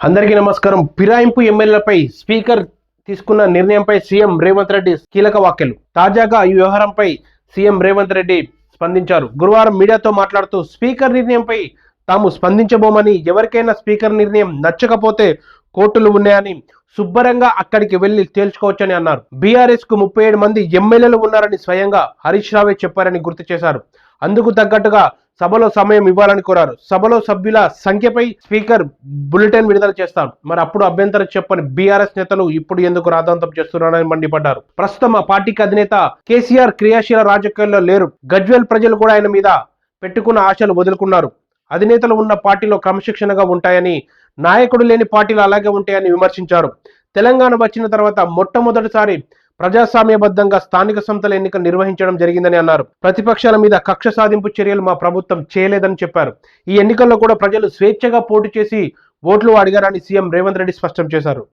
అందరికీ నమస్కారం. ఫిరాయింపు ఎమ్మెల్యేలపై స్పీకర్ తీసుకున్న నిర్ణయంపై సీఎం రేవంత్ రెడ్డి కీలక వ్యాఖ్యలు. తాజాగా ఈ వ్యవహారంపై సీఎం రేవంత్ రెడ్డి స్పందించారు. గురువారం మీడియాతో మాట్లాడుతూ స్పీకర్ నిర్ణయంపై తాము స్పందించబోమని, ఎవరికైనా స్పీకర్ నిర్ణయం నచ్చకపోతే కోర్టులు ఉన్నాయని, శుభ్రంగా అక్కడికి వెళ్లి తేల్చుకోవచ్చని అన్నారు. బీఆర్ఎస్ కు 37 మంది ఎమ్మెల్యేలు ఉన్నారని స్వయంగా హరీష్ రావే చెప్పారని గుర్తు చేశారు. అందుకు తగ్గట్టుగా సభలో సమయం ఇవ్వాలని కోరారు. సభలో సభ్యుల సంఖ్యపై స్పీకర్ బులెటిన్ విడుదల చేస్తారు. మరి అప్పుడు అభ్యంతరం చెప్పని బీఆర్ఎస్ నేతలు ఇప్పుడు ఎందుకు రాద్ధాంతం చేస్తున్నారని మండిపడ్డారు. ప్రస్తుతం ఆ పార్టీకి అధినేత కేసీఆర్ క్రియాశీల రాజకీయాల్లో లేరు. గజ్వేల్ ప్రజలు కూడా ఆయన మీద పెట్టుకున్న ఆశలు వదులుకున్నారు. అధినేతలు ఉన్న పార్టీలో క్రమశిక్షణగా ఉంటాయని, నాయకుడు లేని పార్టీలు అలాగే ఉంటాయని విమర్శించారు. తెలంగాణ వచ్చిన తర్వాత మొట్టమొదటిసారి ప్రజాస్వామ్యబద్ధంగా స్థానిక సంస్థల ఎన్నికలు నిర్వహించడం జరిగిందని అన్నారు. ప్రతిపక్షాల మీద కక్ష సాధింపు చర్యలు మా ప్రభుత్వం చేయలేదని చెప్పారు. ఈ ఎన్నికల్లో కూడా ప్రజలు స్వేచ్ఛగా పోటీ చేసి ఓట్లు అడిగారని సీఎం రేవంత్ రెడ్డి స్పష్టం చేశారు.